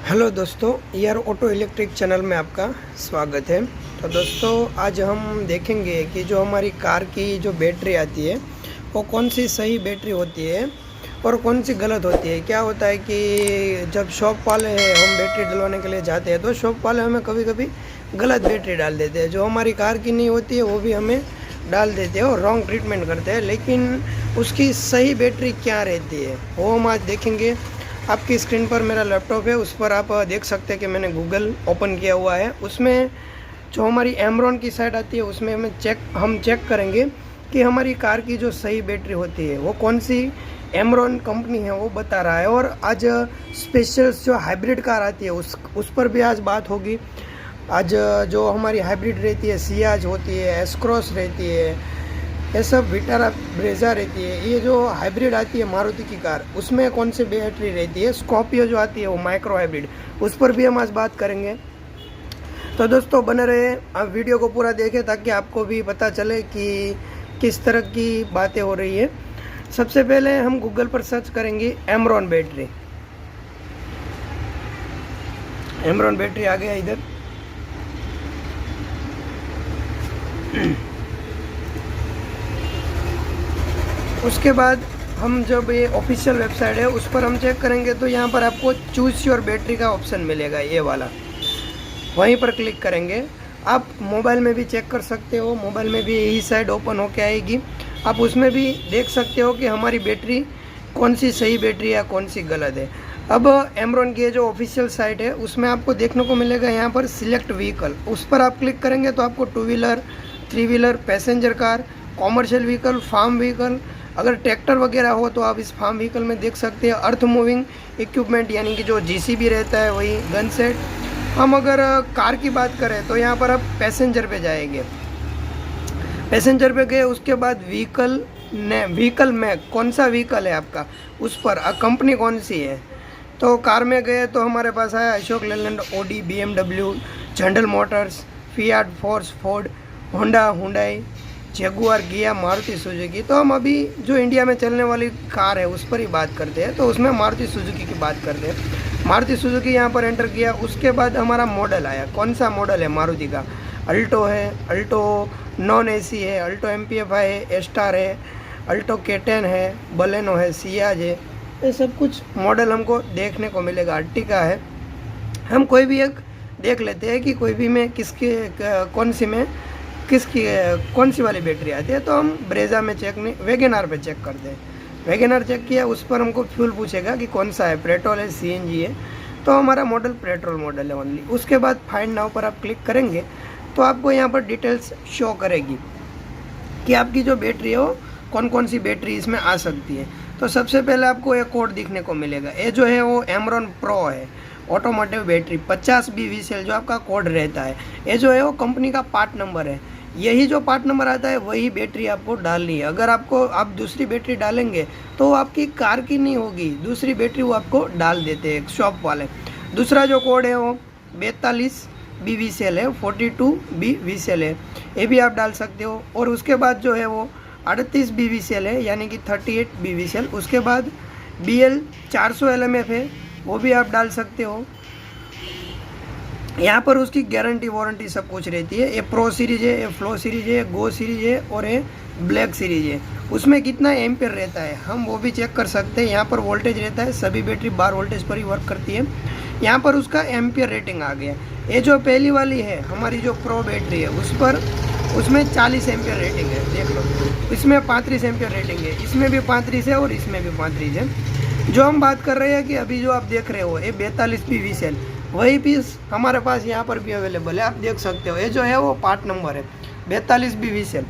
Hello दोस्तों, year auto electric channel में आपका स्वागत है। तो दोस्तों, आज हम देखेंगे कि जो हमारी कार की जो बैटरी आती है वो कौन सी सही बैटरी होती है और कौन सी गलत होती है। क्या होता है कि जब शॉप वाले हम बैटरी डलवाने के लिए जाते हैं तो शॉप वाले हमें कभी कभी गलत बैटरी डाल देते हैं, जो हमारी कार की नहीं होती है वो भी हमें डाल देते हैं और रॉन्ग ट्रीटमेंट करते हैं। लेकिन उसकी सही बैटरी क्या रहती है वो हम आज देखेंगे। आपकी स्क्रीन पर मेरा लैपटॉप है, उस पर आप देख सकते हैं कि मैंने गूगल ओपन किया हुआ है। उसमें जो हमारी एमरॉन की साइट आती है उसमें हम चेक करेंगे कि हमारी कार की जो सही बैटरी होती है वो कौन सी एमरॉन कंपनी है वो बता रहा है। और आज स्पेशल जो हाइब्रिड कार आती है उस पर भी आज बात होगी। आज जो हमारी हाइब्रिड रहती है, सियाज होती है, एस क्रॉस रहती है, ये सब विटारा ब्रेजा रहती है। ये जो हाइब्रिड आती है मारुति की कार, उसमें कौन सी बैटरी रहती है। स्कॉर्पियो जो आती है वो माइक्रो हाइब्रिड, उस पर भी हम आज बात करेंगे। तो दोस्तों बने रहे, आप वीडियो को पूरा देखें ताकि आपको भी पता चले कि किस तरह की बातें हो रही है। सबसे पहले हम गूगल पर सर्च करेंगे एमरॉन बैटरी। एमरॉन बैटरी आ गया इधर। उसके बाद हम जब ये ऑफिशियल वेबसाइट है उस पर हम चेक करेंगे तो यहाँ पर आपको चूज़ योर बैटरी का ऑप्शन मिलेगा, ये वाला। वहीं पर क्लिक करेंगे। आप मोबाइल में भी चेक कर सकते हो, मोबाइल में भी यही साइट ओपन होके आएगी। आप उसमें भी देख सकते हो कि हमारी बैटरी कौन सी सही बैटरी है, कौन सी गलत है। अब एमरॉन की जो ऑफिशियल साइट है उसमें आपको देखने को मिलेगा यहाँ पर सिलेक्ट व्हीकल। उस पर आप क्लिक करेंगे तो आपको 2 wheeler, 3 wheeler, passenger car, commercial vehicle, farm vehicle, अगर ट्रैक्टर वगैरह हो तो आप इस फार्म व्हीकल में देख सकते हैं अर्थ मूविंग इक्विपमेंट, यानी कि जो जीसीबी रहता है वही, गन सेट। हम अगर कार की बात करें तो यहाँ पर आप पैसेंजर पे जाएंगे। पैसेंजर पे गए, उसके बाद व्हीकल में कौन सा व्हीकल है आपका, उस पर कंपनी कौन सी है। तो कार में गए तो हमारे पास आया Ashok Leyland, Audi, BMW, General Motors, Fiat, Force, Ford, Honda, Hyundai, Jaguar, Kia, Maruti Suzuki. तो हम अभी जो इंडिया में चलने वाली कार है उस पर ही बात करते हैं। तो उसमें मारुति सुजुकी की बात करते हैं। मारुति सुजुकी यहाँ पर एंटर किया। उसके बाद हमारा मॉडल आया, कौन सा मॉडल है मारुति का। अल्टो है, अल्टो नॉन AC है, अल्टो MPFI है, एस्टार है, अल्टो K10 है, बलेनो है, सियाज है। ये सब कुछ मॉडल हमको देखने को मिलेगा। अर्टिका है। हम कोई भी एक देख लेते हैं कि कोई भी में कौन सी वाली बैटरी आती है। तो हम ब्रेजा में चेक नहीं, वैगनआर पे चेक करते हैं। वैगनआर चेक किया, उस पर हमको फ्यूल पूछेगा कि कौन सा है, पेट्रोल है, CNG है। तो हमारा मॉडल पेट्रोल मॉडल है ओनली। उसके बाद फाइंड नाउ पर आप क्लिक करेंगे तो आपको यहाँ पर डिटेल्स शो करेगी कि आपकी जो बैटरी है वो कौन कौन सी बैटरी इसमें आ सकती है। तो सबसे पहले आपको एक कोड दिखने को मिलेगा। ये जो है वो एमरॉन प्रो है, ऑटोमोटिव बैटरी 50B VCL जो आपका कोड रहता है। ये जो है वो कंपनी का पार्ट नंबर है। यही जो पार्ट नंबर आता है वही बैटरी आपको डालनी है। अगर आप दूसरी बैटरी डालेंगे तो वो आपकी कार की नहीं होगी, दूसरी बैटरी वो आपको डाल देते हैं शॉप वाले। दूसरा जो कोड है वो 42B VCL है, 42B VCL है, ये भी आप डाल सकते हो। और उसके बाद जो है वो 38B VCL है, यानी कि 38B VCL। उसके बाद BL 400 LMF है, वो भी आप डाल सकते हो। यहाँ पर उसकी गारंटी वारंटी सब कुछ रहती है। ये प्रो सीरीज है, ये फ्लो सीरीज है, गो सीरीज है और ये ब्लैक सीरीज है। उसमें कितना एम्पियर रहता है हम वो भी चेक कर सकते हैं। यहाँ पर वोल्टेज रहता है, सभी बैटरी 12 वोल्टेज पर ही वर्क करती है। यहाँ पर उसका एम्पियर रेटिंग आ गया। ये जो पहली वाली है हमारी जो प्रो बैटरी है उसमें 40 एम्पियर रेटिंग है, देख लो। इसमें 35 एम्पियर रेटिंग है, इसमें भी 35 है और इसमें भी 35 है। जो हम बात कर रहे हैं कि अभी जो आप देख रहे हो ये 42B VCL, वही पीस हमारे पास यहाँ पर भी अवेलेबल है, आप देख सकते हो। ये जो है वो पार्ट नंबर है 42B VCL।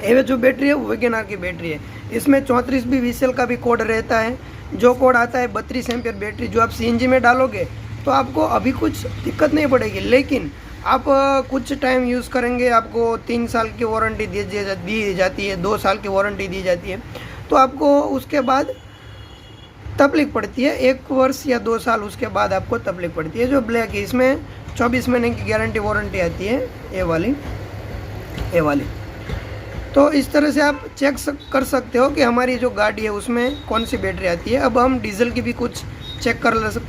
ये जो बैटरी है वो वैगनआर की बैटरी है। इसमें 34B VCL का भी कोड रहता है। जो कोड आता है 32 एम्पियर बैटरी, जो आप CNG में डालोगे तो आपको अभी कुछ दिक्कत नहीं पड़ेगी। लेकिन आप कुछ टाइम यूज़ करेंगे, आपको 3 साल की वारंटी दी जाती है, 2 साल की वारंटी दी जाती है। तो आपको उसके बाद तकलीफ पड़ती है, 1 वर्ष या 2 साल उसके बाद आपको तकलीफ पड़ती है। जो ब्लैक है इसमें 24 महीने की गारंटी वारंटी आती है, ये वाली। तो इस तरह से आप चेक कर सकते हो कि हमारी जो गाड़ी है उसमें कौन सी बैटरी आती है। अब हम डीजल की भी कुछ चेक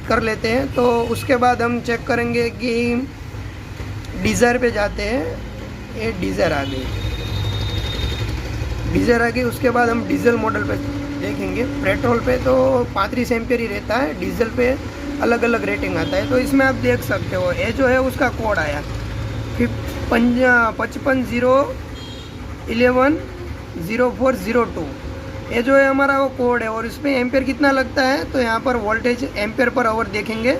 कर लेते हैं। तो उसके बाद हम चेक करेंगे कि डीजर पे जाते हैं। ये डीजर आ गई, डीजल आ गई। उसके बाद हम डीजल मॉडल पे देखेंगे। पेट्रोल पे तो 35 एम्पियर ही रहता है, डीजल पे अलग अलग रेटिंग आता है। तो इसमें आप देख सकते हो ये जो है उसका कोड आया 5501110402। ये जो है हमारा वो कोड है और इस पर एम्पियर कितना लगता है, तो यहाँ पर वोल्टेज एम्पियर पर आवर देखेंगे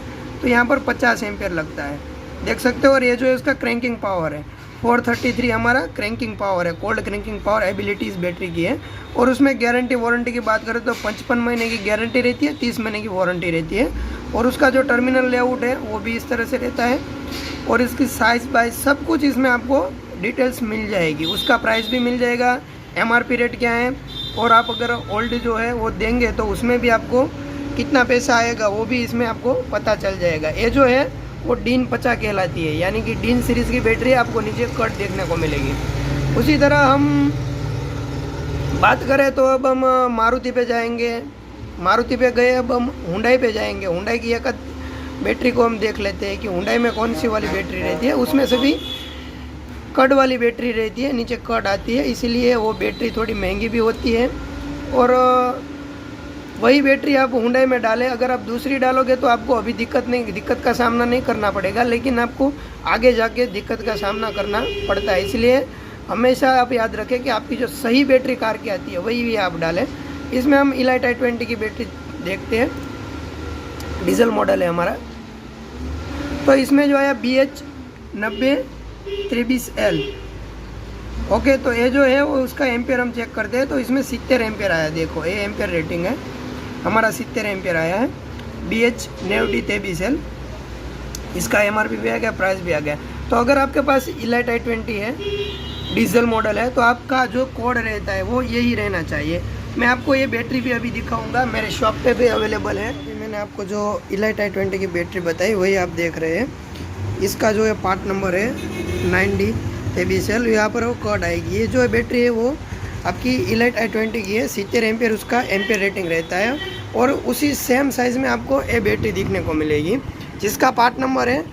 तो यहाँ पर 50 एम्पियर लगता है, देख सकते हो। और ये जो है उसका क्रैंकिंग पावर है 433 हमारा क्रैंकिंग पावर है, कोल्ड क्रैंकिंग पावर एबिलिटी इस बैटरी की है। और उसमें गारंटी वारंटी की बात करें तो 55 महीने की गारंटी रहती है, 30 महीने की वारंटी रहती है। और उसका जो टर्मिनल लेआउट है वो भी इस तरह से रहता है। और इसकी साइज बाइज सब कुछ इसमें आपको डिटेल्स मिल जाएगी। उसका प्राइस भी मिल जाएगा, MRP रेट क्या है, और आप अगर ओल्ड जो है वो देंगे तो उसमें भी आपको कितना पैसा आएगा वो भी इसमें आपको पता चल जाएगा। ये जो है वो डीन 50 कहलाती है, यानी कि डीन सीरीज़ की बैटरी आपको नीचे कट देखने को मिलेगी। उसी तरह हम बात करें तो अब हम मारुति पे जाएंगे। मारुति पे गए, अब हम हुंडई पे जाएंगे। हुंडई की एक बैटरी को हम देख लेते हैं कि हुंडई में कौन सी वाली बैटरी रहती है। उसमें से भी कट वाली बैटरी रहती है, नीचे कट आती है, इसीलिए वो बैटरी थोड़ी महंगी भी होती है। और वही बैटरी आप हुंडई में डालें, अगर आप दूसरी डालोगे तो आपको अभी दिक्कत का सामना नहीं करना पड़ेगा, लेकिन आपको आगे जाके दिक्कत का सामना करना पड़ता है। इसलिए हमेशा आप याद रखें कि आपकी जो सही बैटरी कार की आती है वही भी आप डालें। इसमें हम इलाइट i20 की बैटरी देखते हैं, डीजल मॉडल है हमारा। तो इसमें जो है BH902320L। ओके, तो ये जो है वो उसका एम्पियर हम चेक करते हैं। तो इसमें 70 एम्पियर आया, देखो ये एम्पियर रेटिंग है हमारा, 70 एम्पियर आया है। BH902320L, इसका MRP भी आ गया, प्राइस भी आ गया। तो अगर आपके पास इलाइट i20 है, डीजल मॉडल है, तो आपका जो कोड रहता है वो यही रहना चाहिए। मैं आपको ये बैटरी भी अभी दिखाऊंगा, मेरे शॉप पे भी अवेलेबल है। मैंने आपको जो इलाइट i20 की बैटरी बताई वही आप देख रहे हैं। इसका जो है पार्ट नंबर है 9D23L, यहाँ पर वो कोड आएगी। ये जो बैटरी है वो आपकी इलाइट i20 की है, 70 एम्पियर उसका एम्पियर रेटिंग रहता है। और उसी सेम साइज़ में आपको ये बैटरी दिखने को मिलेगी, जिसका पार्ट नंबर है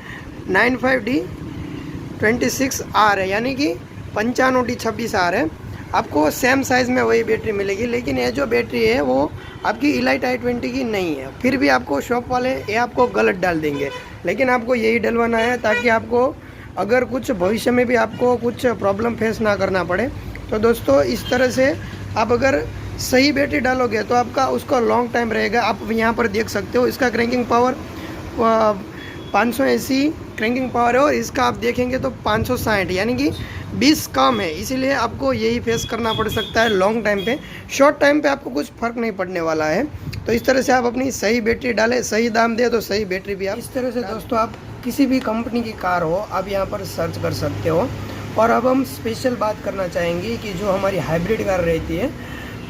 95D26R है, यानी कि 95D26R है। आपको सेम साइज़ में वही बैटरी मिलेगी, लेकिन ये जो बैटरी है वो आपकी इलाइट i20 की नहीं है। फिर भी आपको शॉप वाले ये आपको गलत डाल देंगे, लेकिन आपको यही डलवाना है ताकि आपको अगर कुछ भविष्य में भी आपको कुछ प्रॉब्लम फेस ना करना पड़े। तो दोस्तों इस तरह से आप अगर सही बैटरी डालोगे तो आपका उसका लॉन्ग टाइम रहेगा। आप यहाँ पर देख सकते हो इसका क्रैंकिंग पावर 580 क्रैंकिंग पावर है, और इसका आप देखेंगे तो 560, यानी कि 20 कम है। इसीलिए आपको यही फेस करना पड़ सकता है लॉन्ग टाइम पे। शॉर्ट टाइम पे आपको कुछ फ़र्क नहीं पड़ने वाला है। तो इस तरह से आप अपनी सही बैटरी डालें, सही दाम दे तो सही बैटरी भी आप इस तरह से दोस्तों आप किसी भी कंपनी की कार हो आप यहाँ पर सर्च कर सकते हो। और अब हम स्पेशल बात करना चाहेंगे कि जो हमारी हाइब्रिड कार रहती है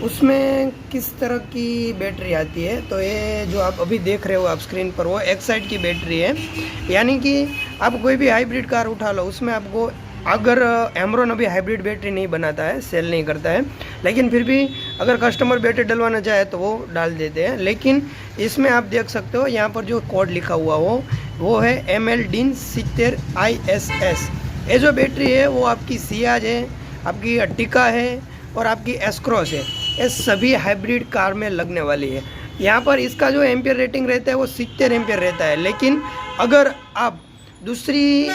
उसमें किस तरह की बैटरी आती है। तो ये जो आप अभी देख रहे हो आप स्क्रीन पर वो एक्साइड की बैटरी है, यानी कि आप कोई भी हाइब्रिड कार उठा लो उसमें आपको, अगर एमरॉन अभी हाइब्रिड बैटरी नहीं बनाता है, सेल नहीं करता है, लेकिन फिर भी अगर कस्टमर बैटरी डलवाना चाहे तो वो डाल देते हैं। लेकिन इसमें आप देख सकते हो यहाँ पर जो कोड लिखा हुआ वो है MLDIN70ISS। ये जो बैटरी है वो आपकी सियाज है, आपकी अर्टिका है और आपकी एस-क्रॉस है। ये सभी हाइब्रिड कार में लगने वाली है। यहाँ पर इसका जो एम्पियर रेटिंग रहता है वो 70 एम्पियर रहता है, लेकिन अगर आप दूसरी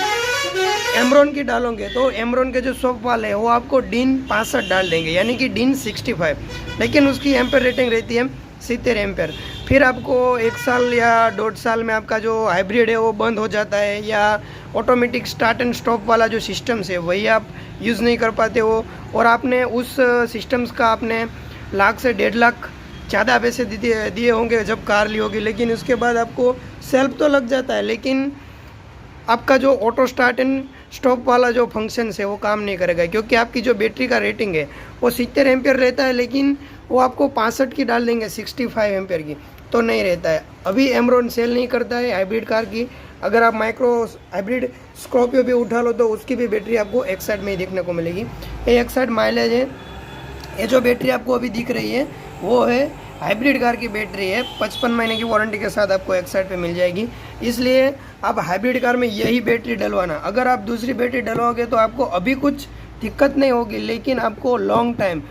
एमरॉन की डालोगे तो एमरॉन के जो शॉप वाले हैं वो आपको DIN 65 डाल देंगे, यानी कि DIN 65, लेकिन उसकी एम्पियर रेटिंग रहती है 70 एम्पियर। फिर आपको 1 साल या 1.5 साल में आपका जो हाइब्रिड है वो बंद हो जाता है, या ऑटोमेटिक स्टार्ट एंड स्टॉप वाला जो सिस्टम्स है वही आप यूज़ नहीं कर पाते हो, और आपने उस सिस्टम्स का आपने लाख से 1.5 लाख ज़्यादा पैसे दिए होंगे जब कार ली होगी, लेकिन उसके बाद आपको सेल्फ तो लग जाता है, लेकिन आपका जो ऑटो स्टार्ट एंड स्टॉप वाला जो फंक्शन है वो काम नहीं करेगा, क्योंकि आपकी जो बैटरी का रेटिंग है वो 70 एम्पियर रहता है, लेकिन वो आपको 65 की डाल देंगे, 65 एम्पियर की तो नहीं रहता है। अभी एमरॉन सेल नहीं करता है हाइब्रिड कार की। अगर आप माइक्रो हाइब्रिड स्कॉर्पियो भी उठा लो तो उसकी भी बैटरी आपको एक्साइड में ही देखने को मिलेगी। ये एक्साइड माइलेज है। ये जो बैटरी आपको अभी दिख रही है वो है हाइब्रिड कार की बैटरी है, 55 महीने की वारंटी के साथ आपको एक्साइड पे मिल जाएगी। इसलिए आप हाइब्रिड कार में यही बैटरी डलवाना। अगर आप दूसरी बैटरी डलवाओगे तो आपको अभी कुछ दिक्कत नहीं होगी, लेकिन आपको लॉन्ग टाइम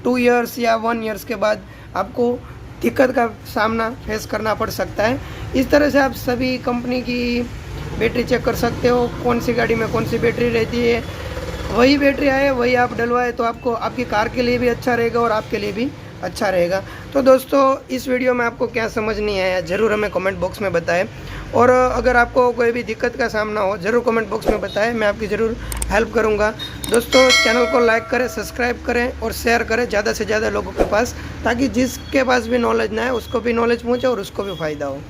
2 ईयर्स या 1 ईयर्स के बाद आपको दिक्कत का सामना फेस करना पड़ सकता है। इस तरह से आप सभी कंपनी की बैटरी चेक कर सकते हो, कौन सी गाड़ी में कौन सी बैटरी रहती है। वही बैटरी आए वही आप डलवाए तो आपको आपकी कार के लिए भी अच्छा रहेगा और आपके लिए भी अच्छा रहेगा। तो दोस्तों, इस वीडियो में आपको क्या समझ नहीं आया ज़रूर हमें कमेंट बॉक्स में बताएं, और अगर आपको कोई भी दिक्कत का सामना हो ज़रूर कमेंट बॉक्स में बताएं, मैं आपकी ज़रूर हेल्प करूंगा। दोस्तों, चैनल को लाइक करें, सब्सक्राइब करें और शेयर करें ज़्यादा से ज़्यादा लोगों के पास, ताकि जिसके पास भी नॉलेज ना है उसको भी नॉलेज पहुँचे और उसको भी फ़ायदा हो।